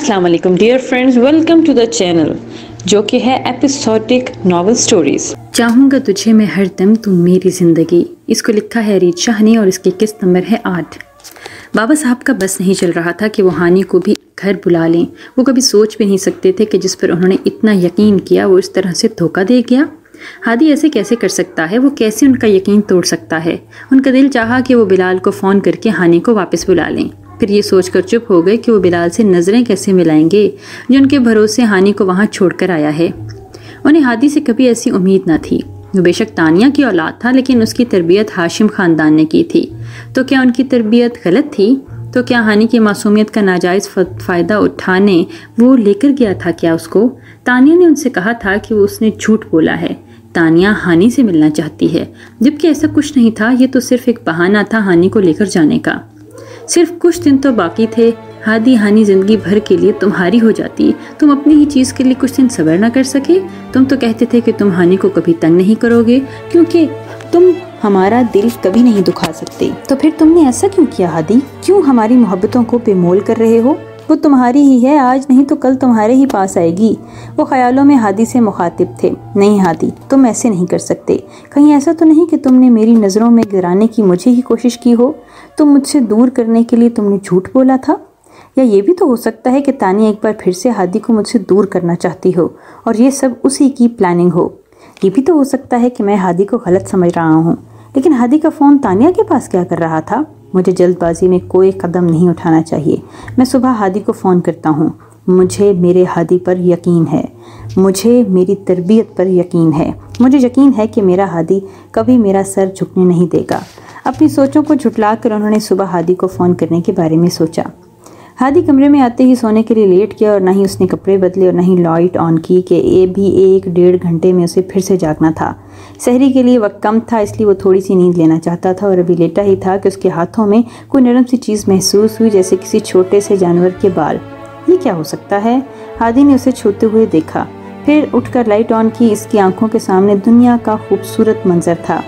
अस्सलाम वालेकुम dear friends, welcome to the channel जो कि है एपिसोडिक नॉवल स्टोरीज। चाहूँगा तुझे मैं हरदम, तू मेरी ज़िंदगी। इसको लिखा है रीत शाह ने और इसकी किस्त नंबर है 8। बाबा साहब का बस नहीं चल रहा था कि वो हानि को भी घर बुला लें। वो कभी सोच भी नहीं सकते थे कि जिस पर उन्होंने इतना यकीन किया वो इस तरह से धोखा दे गया। हादी ऐसे कैसे कर सकता है? वो कैसे उनका यकीन तोड़ सकता है? उनका दिल चाहा कि वो बिलाल को फ़ोन करके हानि को वापस बुला लें। फिर ये सोचकर चुप हो गए कि वो बिलाल से नज़रें कैसे मिलाएंगे जो उनके भरोसे हानि को वहाँ छोड़कर आया है। उन्हें हादी से कभी ऐसी उम्मीद न थी। वो बेशक तानिया की औलाद था, लेकिन उसकी तरबियत हाशिम ख़ानदान ने की थी। तो क्या उनकी तरबियत गलत थी? तो क्या हानि की मासूमियत का नाजायज़ फ़ायदा उठाने वो लेकर गया था क्या उसको? तानिया ने उनसे कहा था कि वो उसने झूठ बोला है। तानिया हानि से मिलना चाहती है, जबकि ऐसा कुछ नहीं था। ये तो सिर्फ एक बहाना था हानि को लेकर जाने का। सिर्फ कुछ दिन तो बाकी थे। हादी, हानि जिंदगी भर के लिए तुम्हारी हो जाती। तुम अपनी ही चीज़ के लिए कुछ दिन सब्र ना कर सके? तुम तो कहते थे कि तुम हानि को कभी तंग नहीं करोगे क्योंकि तुम हमारा दिल कभी नहीं दुखा सकते। तो फिर तुमने ऐसा क्यों किया हादी? क्यों हमारी मोहब्बतों को बेमोल कर रहे हो? वो तुम्हारी ही है, आज नहीं तो कल तुम्हारे ही पास आएगी। वो ख्यालों में हादी से मुखातिब थे। नहीं हादी, तुम ऐसे नहीं कर सकते। कहीं ऐसा तो नहीं कि तुमने मेरी नज़रों में गिराने की मुझे ही कोशिश की हो? तुम मुझसे दूर करने के लिए तुमने झूठ बोला था? या ये भी तो हो सकता है कि तानिया एक बार फिर से हादी को मुझसे दूर करना चाहती हो और ये सब उसी की प्लानिंग हो। ये भी तो हो सकता है कि मैं हादी को गलत समझ रहा हूँ। लेकिन हादी का फ़ोन तानिया के पास क्या कर रहा था? मुझे जल्दबाजी में कोई कदम नहीं उठाना चाहिए। मैं सुबह हादी को फ़ोन करता हूँ। मुझे मेरे हादी पर यकीन है, मुझे मेरी तरबियत पर यकीन है। मुझे यकीन है कि मेरा हादी कभी मेरा सर झुकने नहीं देगा। अपनी सोचों को झुटलाकर उन्होंने सुबह हादी को फ़ोन करने के बारे में सोचा। हादी कमरे में आते ही सोने के लिए लेट गया और ना ही उसने कपड़े बदले और ना ही लाइट ऑन की कि ये भी 1-1.5 घंटे में उसे फिर से जागना था। सहरी के लिए वक्त कम था, इसलिए वो थोड़ी सी नींद लेना चाहता था और अभी लेटा ही था कि उसके हाथों में कोई नरम सी चीज़ महसूस हुई, जैसे किसी छोटे से जानवर के बाल। ये क्या हो सकता है? हादी ने उसे छूते हुए देखा, फिर उठकर लाइट ऑन की। इसकी आंखों के सामने दुनिया का खूबसूरत मंजर था।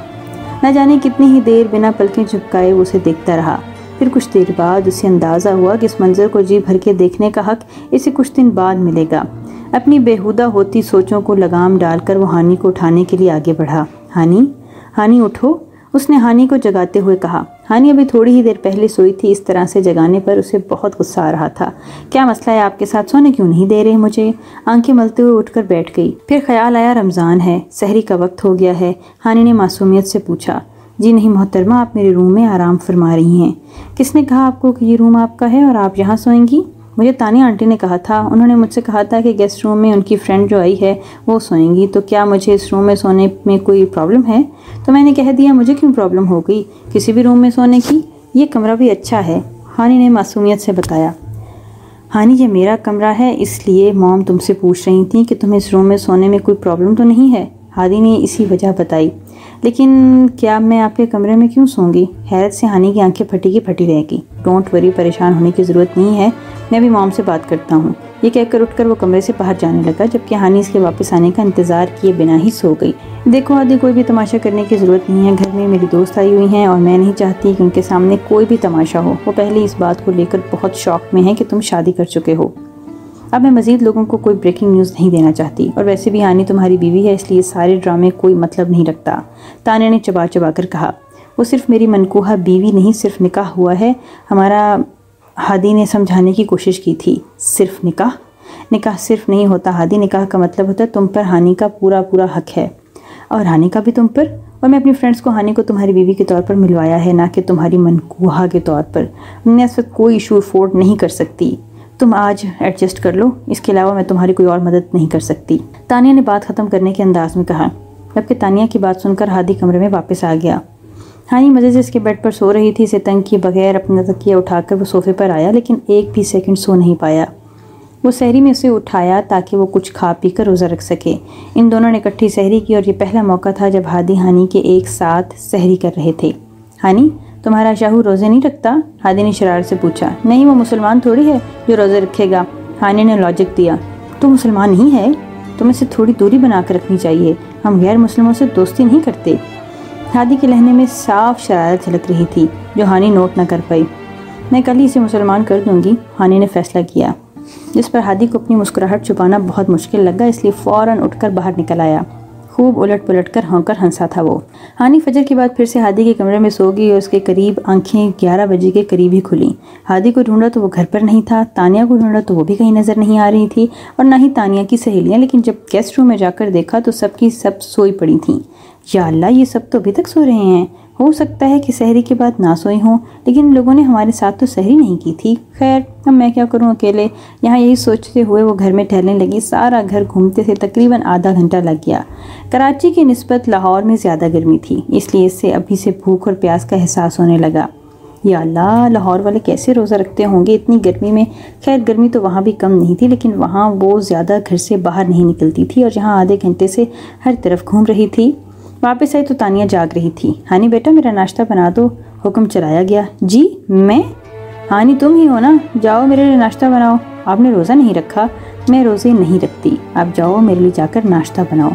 न जाने कितनी ही देर बिना पलकें झपकाए वो उसे देखता रहा। फिर कुछ देर बाद उसे अंदाज़ा हुआ कि इस मंजर को जी भर के देखने का हक इसे कुछ दिन बाद मिलेगा। अपनी बेहुदा होती सोचों को लगाम डालकर वो हानि को उठाने के लिए आगे बढ़ा। हानि, हानि उठो, उसने हानि को जगाते हुए कहा। हानि अभी थोड़ी ही देर पहले सोई थी। इस तरह से जगाने पर उसे बहुत गुस्सा आ रहा था। क्या मसला है आपके साथ? सोने क्यों नहीं दे रहे मुझे? आंखें मलते हुए उठकर बैठ गई। फिर ख्याल आया रमज़ान है, सहरी का वक्त हो गया है। हानि ने मासूमियत से पूछा। जी नहीं मोहतरमा, आप मेरे रूम में आराम फरमा रही हैं। किसने कहा आपको कि ये रूम आपका है और आप यहाँ सोएंगी? मुझे तानिया आंटी ने कहा था। उन्होंने मुझसे कहा था कि गेस्ट रूम में उनकी फ्रेंड जो आई है वो सोएंगी। तो क्या मुझे इस रूम में सोने में कोई प्रॉब्लम है? तो मैंने कह दिया। मुझे क्यों प्रॉब्लम हो गई किसी भी रूम में सोने की? ये कमरा भी अच्छा है, हानि ने मासूमियत से बताया। हानि, ये मेरा कमरा है, इसलिए मॉम तुमसे पूछ रही थी कि तुम्हें इस रूम में सोने में कोई प्रॉब्लम तो नहीं है। हादी ने इसी वजह बताई। लेकिन क्या मैं आपके कमरे में क्यों सोऊंगी? हैरत से हानि की आंखें फटी की फटी रहेगी। डोंट वरी, परेशान होने की ज़रूरत नहीं है, मैं भी मॉम से बात करता हूँ। ये कहकर उठकर वो कमरे से बाहर जाने लगा, जबकि हानि इसके वापस आने का इंतज़ार किए बिना ही सो गई। देखो हादी, कोई भी तमाशा करने की ज़रूरत नहीं है। घर में मेरी दोस्त आई हुई हैं और मैं नहीं चाहती कि उनके सामने कोई भी तमाशा हो। वो पहले इस बात को लेकर बहुत शौक में है कि तुम शादी कर चुके हो। अब मैं मज़ीद लोगों को कोई ब्रेकिंग न्यूज़ नहीं देना चाहती, और वैसे भी हानि तुम्हारी बीवी है, इसलिए सारे ड्रामे कोई मतलब नहीं रखता। तानिया ने चबा चबा कर कहा। वो सिर्फ मेरी मनकूहा बीवी नहीं, सिर्फ निकाह हुआ है हमारा। हादी ने समझाने की कोशिश की थी। सिर्फ निकाह? निकाह सिर्फ नहीं होता हादी। निकाह का मतलब होता है तुम पर हानि का पूरा पूरा हक है और हानि का भी तुम पर। और मैं अपनी फ्रेंड्स को हानि को तुम्हारी बीवी के तौर पर मिलवाया है, ना कि तुम्हारी मनकूहा के तौर पर। मैं इस वक्त कोई इशू अफोर्ड नहीं कर सकती। तुम आज एडजस्ट कर लो, इसके अलावा मैं तुम्हारी कोई और मदद नहीं कर सकती। तानिया ने बात ख़त्म करने के अंदाज में कहा। जबकि तानिया की बात सुनकर हादी कमरे में वापस आ गया। हानि मज़े से इसके बेड पर सो रही थी। इसे तंग किए बगैर अपना तकिया उठाकर वो सोफे पर आया, लेकिन एक भी सेकंड सो नहीं पाया। वो सहरी में उसे उठाया ताकि वो कुछ खा पी कर रोज़ा रख सके। इन दोनों ने इकट्ठी सहरी की और ये पहला मौका था जब हादी हानि के एक साथ सहरी कर रहे थे। हानि, तुम्हारा शाहू रोज़े नहीं रखता? हादी ने शरारत से पूछा। नहीं, वो मुसलमान थोड़ी है जो रोज़े रखेगा। हानि ने लॉजिक दिया। तू मुसलमान नहीं है, तुम्हें से थोड़ी दूरी बना कर रखनी चाहिए। हम गैर मुस्लिमों से दोस्ती नहीं करते। हादी के लहने में साफ शरारत झलक रही थी जो हानि नोट न कर पाई। मैं कल ही इसे मुसलमान कर दूंगी, हानि ने फैसला किया। जिस पर हादी को अपनी मुस्कुराहट छुपाना बहुत मुश्किल लगा, इसलिए फ़ौरन उठकर बाहर निकल आया। खूब उलट पुलट कर होकर हंसा था वो। हानी फजर के बाद फिर से हादी के कमरे में सो गई और उसके करीब आंखें 11 बजे के करीब ही खुली। हादी को ढूंढा तो वो घर पर नहीं था, तानिया को ढूंढा तो वो भी कहीं नजर नहीं आ रही थी और ना ही तानिया की सहेलियां, लेकिन जब गेस्ट रूम में जाकर देखा तो सबकी सब सोई पड़ी थी। या अल्लाह, ये सब तो अभी तक सो रहे हैं। हो सकता है कि सहरी के बाद ना सोई हों, लेकिन इन लोगों ने हमारे साथ तो सहरी नहीं की थी। खैर, अब मैं क्या करूं अकेले। यहाँ यही सोचते हुए वो घर में टहलने लगी। सारा घर घूमते थे तकरीबन आधा घंटा लग गया। कराची की निस्बत लाहौर में ज़्यादा गर्मी थी, इसलिए इससे अभी से भूख और प्यास का एहसास होने लगा। या अल्लाह, लाहौर वाले कैसे रोज़ा रखते होंगे इतनी गर्मी में। खैर, गर्मी तो वहाँ भी कम नहीं थी, लेकिन वहाँ वो ज़्यादा घर से बाहर नहीं निकलती थी और जहाँ आधे घंटे से हर तरफ घूम रही थी। वापस आई तो तानिया जाग रही थी। हानी बेटा, मेरा नाश्ता बना दो, हुक्म चलाया गया। जी मैं? हानी तुम ही हो ना, जाओ मेरे लिए नाश्ता बनाओ। आपने रोज़ा नहीं रखा? मैं रोज़े नहीं रखती, आप जाओ मेरे लिए जाकर नाश्ता बनाओ।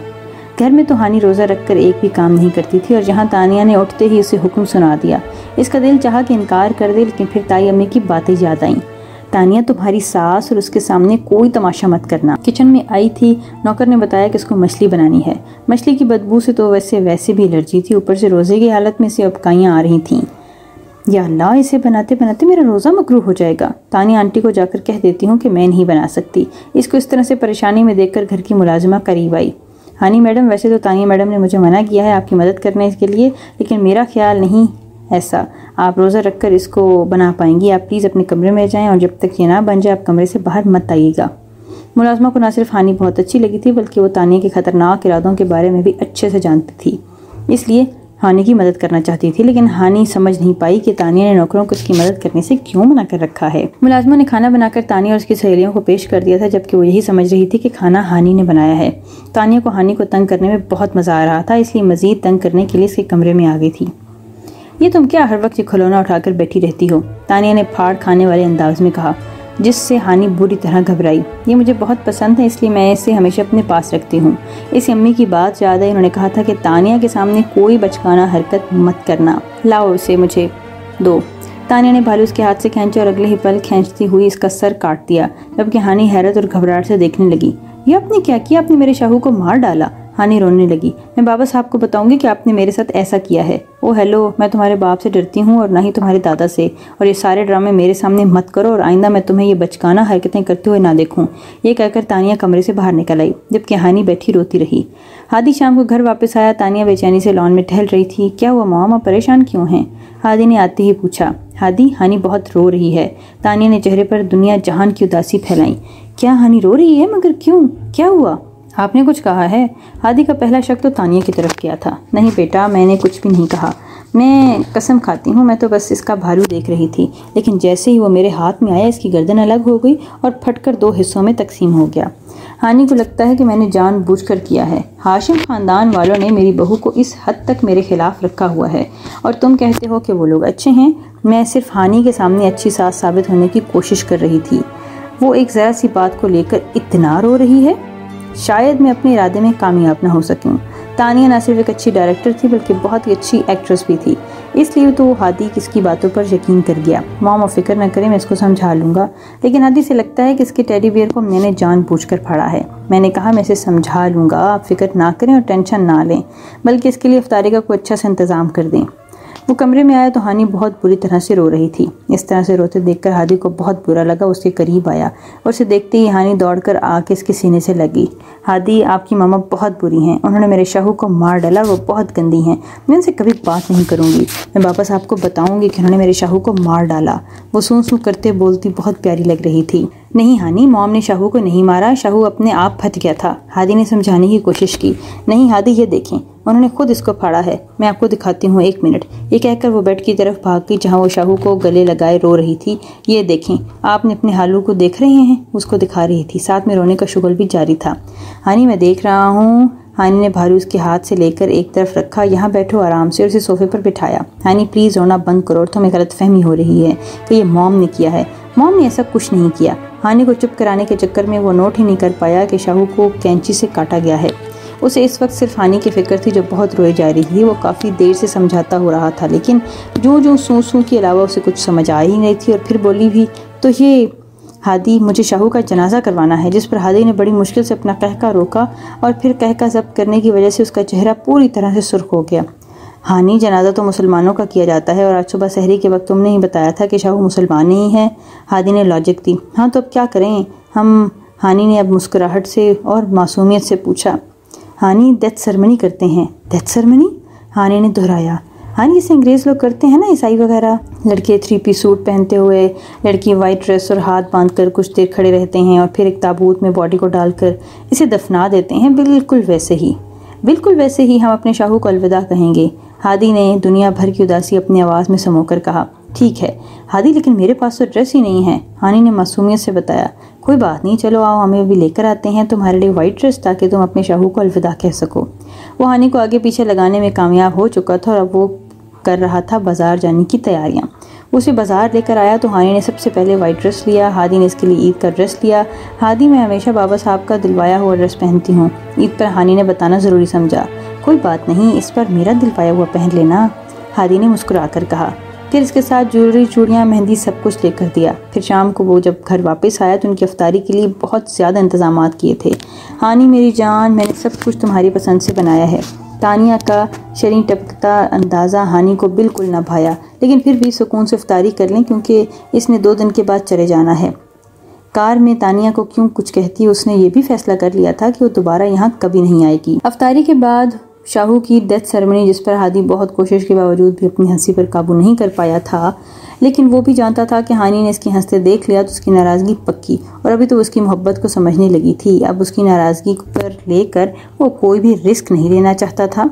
घर में तो हानी रोज़ा रखकर एक भी काम नहीं करती थी और जहाँ तानिया ने उठते ही उसे हुक्म सुना दिया। इसका दिल चाहा कि इनकार कर दे, लेकिन फिर ताई अम्मी की बातें याद आईं। तानिया, तुम्हारी सास और उसके सामने कोई तमाशा मत करना। किचन में आई थी, नौकर ने बताया कि इसको मछली बनानी है। मछली की बदबू से तो वैसे भी एलर्जी थी, ऊपर से रोज़े की हालत में से अबकाइयाँ आ रही थीं। या अल्लाह, इसे बनाते बनाते मेरा रोज़ा मकरूह हो जाएगा। तानिया आंटी को जाकर कह देती हूँ कि मैं नहीं बना सकती। इसको इस तरह से परेशानी में देखकर घर की मुलाजिमा करीब आई। हानी मैडम, वैसे तो तानिया मैडम ने मुझे मना किया है आपकी मदद करने के लिए, लेकिन मेरा ख्याल नहीं ऐसा आप रोज़ा रखकर इसको बना पाएंगी। आप प्लीज़ अपने कमरे में जाएं और जब तक ये ना बन जाए आप कमरे से बाहर मत आइएगा। मुलाजमा को ना सिर्फ हानी बहुत अच्छी लगी थी, बल्कि वो तानिया के खतरनाक इरादों के बारे में भी अच्छे से जानती थी, इसलिए हानी की मदद करना चाहती थी। लेकिन हानी समझ नहीं पाई कि तानिया ने नौकरों को उसकी मदद करने से क्यों मना कर रखा है। मुलाजमा ने खाना बनाकर तानिया और उसकी सहेलियों को पेश कर दिया था, जबकि वो यही समझ रही थी कि खाना हानी ने बनाया है। तानिया को हानी को तंग करने में बहुत मजा आ रहा था, इसलिए मजीद तंग करने के लिए इसके कमरे में आ गई थी। ये तुम क्या हर वक्त ये खिलौना उठाकर बैठी रहती हो? तानिया ने फाड़ खाने वाले अंदाज में कहा, जिससे हानी बुरी तरह घबराई। ये मुझे बहुत पसंद है, इसलिए मैं इसे हमेशा अपने पास रखती हूँ। इस अम्मी की बात याद आई। उन्होंने कहा था कि तानिया के सामने कोई बचकाना हरकत मत करना। लाओ इसे मुझे दो। तानिया ने भालू उसके हाथ से खींचा और अगले ही पल खींचती हुई इसका सर काट दिया, जबकि हानी हैरत और घबराहट से देखने लगी। ये आपने क्या किया? आपने मेरे शाहू को मार डाला। हानी रोने लगी। मैं बाबा साहब को बताऊंगी कि आपने मेरे साथ ऐसा किया है। ओ हेलो, मैं तुम्हारे बाप से डरती हूँ और ना ही तुम्हारे दादा से, और ये सारे ड्रामे मेरे सामने मत करो और आइंदा मैं तुम्हें ये बचकाना हरकतें करते हुए ना देखूं। ये कहकर तानिया कमरे से बाहर निकल आई, जबकि हानी बैठी रोती रही। हादी शाम को घर वापस आया। तानिया बेचैनी से लॉन में टहल रही थी। क्या हुआ मामा, परेशान क्यों हैं? हादी ने आते ही पूछा। हादी, हानी बहुत रो रही है। तानिया ने चेहरे पर दुनिया जहान की उदासी फैलाई। क्या हानी रो रही है? मगर क्यों, क्या हुआ? आपने कुछ कहा है? हादी का पहला शक तो तानिया की तरफ किया था। नहीं बेटा, मैंने कुछ भी नहीं कहा। मैं कसम खाती हूँ, मैं तो बस इसका भालू देख रही थी, लेकिन जैसे ही वो मेरे हाथ में आया इसकी गर्दन अलग हो गई और फटकर 2 हिस्सों में तकसीम हो गया। हानी को लगता है कि मैंने जानबूझकर किया है। हाशिम खानदान वालों ने मेरी बहू को इस हद तक मेरे खिलाफ रखा हुआ है और तुम कहते हो कि वो लोग अच्छे हैं। मैं सिर्फ हानी के सामने अच्छी सास साबित होने की कोशिश कर रही थी। वो एक ज़रा सी बात को लेकर इतना रो रही है। शायद मैं अपने इरादे में कामयाब ना हो सकूं। तानिया न सिर्फ एक अच्छी डायरेक्टर थी, बल्कि बहुत ही अच्छी एक्ट्रेस भी थी, इसलिए तो हादी किसकी बातों पर यकीन कर गया। मॉम, फिक्र न करें, मैं इसको समझा लूँगा। लेकिन हादी से लगता है कि इसके टेडी बियर को मैंने जानबूझकर फाड़ा है। मैंने कहा मैं इसे समझा लूँगा, आप फिक्र ना करें और टेंशन ना लें, बल्कि इसके लिए इफ्तारी का कोई अच्छा सा इंतज़ाम कर दें। वो कमरे में आया तो हानी बहुत बुरी तरह से रो रही थी। इस तरह से रोते देखकर हादी को बहुत बुरा लगा। उसके करीब आया और उसे देखते ही हानी दौड़कर आके इसके सीने से लगी। हादी, आपकी मामा बहुत बुरी हैं, उन्होंने मेरे शाहू को मार डाला, वो बहुत गंदी हैं। मैं उनसे कभी बात नहीं करूँगी। मैं बाबा साहब को बताऊँगी कि उन्होंने मेरे शाहू को मार डाला। वो सूं सूं करते बोलती बहुत प्यारी लग रही थी। नहीं हानी, मॉम ने शाहू को नहीं मारा, शाहू अपने आप फट गया था। हादी ने समझाने की कोशिश की। नहीं हादी, ये देखें, उन्होंने खुद इसको फाड़ा है। मैं आपको दिखाती हूँ, 1 मिनट। ये कहकर वो बेड की तरफ भाग गई जहाँ वो शाहू को गले लगाए रो रही थी। ये देखें, आपने अपने हालू को देख रहे हैं? उसको दिखा रही थी, साथ में रोने का शुगल भी जारी था। हानी, मैं देख रहा हूँ। हानी ने भालू उसके हाथ से लेकर एक तरफ रखा। यहाँ बैठो आराम से, और उसे सोफे पर बिठाया। हानी, प्लीज़ रोना बंद करो, तुम्हें गलतफहमी हो रही है कि ये मॉम ने किया है। मॉम ने ऐसा कुछ नहीं किया। हानी को चुप कराने के चक्कर में वो नोट ही नहीं कर पाया कि शाहू को कैंची से काटा गया है। उसे इस वक्त सिर्फ हानी की फिक्र थी, जो बहुत रोए जा रही थी। वो काफ़ी देर से समझाता हो रहा था, लेकिन जो सूं सूं के अलावा उसे कुछ समझ आ ही नहीं थी। और फिर बोली भी, तो ये हादी, मुझे शाहू का जनाजा करवाना है। जिस पर हादी ने बड़ी मुश्किल से अपना कहका रोका और फिर कहका जब्त करने की वजह से उसका चेहरा पूरी तरह से सुर्ख हो गया। हानी, जनाजा तो मुसलमानों का किया जाता है और आज सुबह सहरी के वक्त तुमने ही बताया था कि शाहू मुसलमान नहीं है। हादी ने लॉजिक दी। हाँ तो अब क्या करें हम? हानी ने अब मुस्कुराहट से और मासूमियत से पूछा। हानी, डेथ सेरेमनी करते हैं। Death ceremony? हानी ने दोहराया। हानी, जैसे अंग्रेज़ लोग करते हैं ना, ईसाई वगैरह। लड़के 3 पीस सूट पहनते हुए, लड़की वाइट ड्रेस और हाथ बांधकर कुछ देर खड़े रहते हैं और फिर एक ताबूत में बॉडी को डालकर इसे दफना देते हैं। बिल्कुल वैसे ही हम अपने शाहू को अलविदा कहेंगे। हादी ने दुनिया भर की उदासी अपनी आवाज़ में समोकर कहा। ठीक है हादी, लेकिन मेरे पास तो ड्रेस ही नहीं है। हानी ने मासूमियत से बताया। कोई बात नहीं, चलो आओ, हमें भी लेकर आते हैं तुम्हारे लिए वाइट ड्रेस, ताकि तुम अपने शाहू को अलविदा कह सको। वो हानी को आगे पीछे लगाने में कामयाब हो चुका था और अब वो कर रहा था बाजार जाने की तैयारियां। उसे बाजार लेकर आया तो हानी ने सबसे पहले वाइट ड्रेस लिया। हादी ने इसके लिए ईद का ड्रेस लिया। हादी, मैं हमेशा बाबा साहब का दिलवाया हुआ ड्रेस पहनती हूँ। ईद पर हानी ने बताना ज़रूरी समझा। कोई बात नहीं, इस पर मेरा दिलवाया हुआ पहन लेना, हादी ने मुस्कुरा कर कहा। फिर इसके साथ ज्वेलरी, चूड़ियाँ, मेहंदी सब कुछ लेकर दिया। फिर शाम को वो जब घर वापस आया तो उनकी अफ्तारी के लिए बहुत ज़्यादा इंतजाम किए थे। हानी मेरी जान, मैंने सब कुछ तुम्हारी पसंद से बनाया है। तानिया का शरीर टपकता अंदाज़ा हानी को बिल्कुल न भाया, लेकिन फिर भी सुकून से इफ्तारी कर लें क्योंकि इसने 2 दिन के बाद चले जाना है। कार में तानिया को क्यों कुछ कहती, उसने ये भी फैसला कर लिया था कि वो दोबारा यहाँ कभी नहीं आएगी। इफ्तारी के बाद शाहू की डेथ सेरेमनी, जिस पर हादी बहुत कोशिश के बावजूद भी अपनी हंसी पर काबू नहीं कर पाया था, लेकिन वो भी जानता था कि हानी ने इसकी हंसते देख लिया तो उसकी नाराज़गी पक्की, और अभी तो उसकी मोहब्बत को समझने लगी थी। अब उसकी नाराज़गी पर लेकर वो कोई भी रिस्क नहीं लेना चाहता था।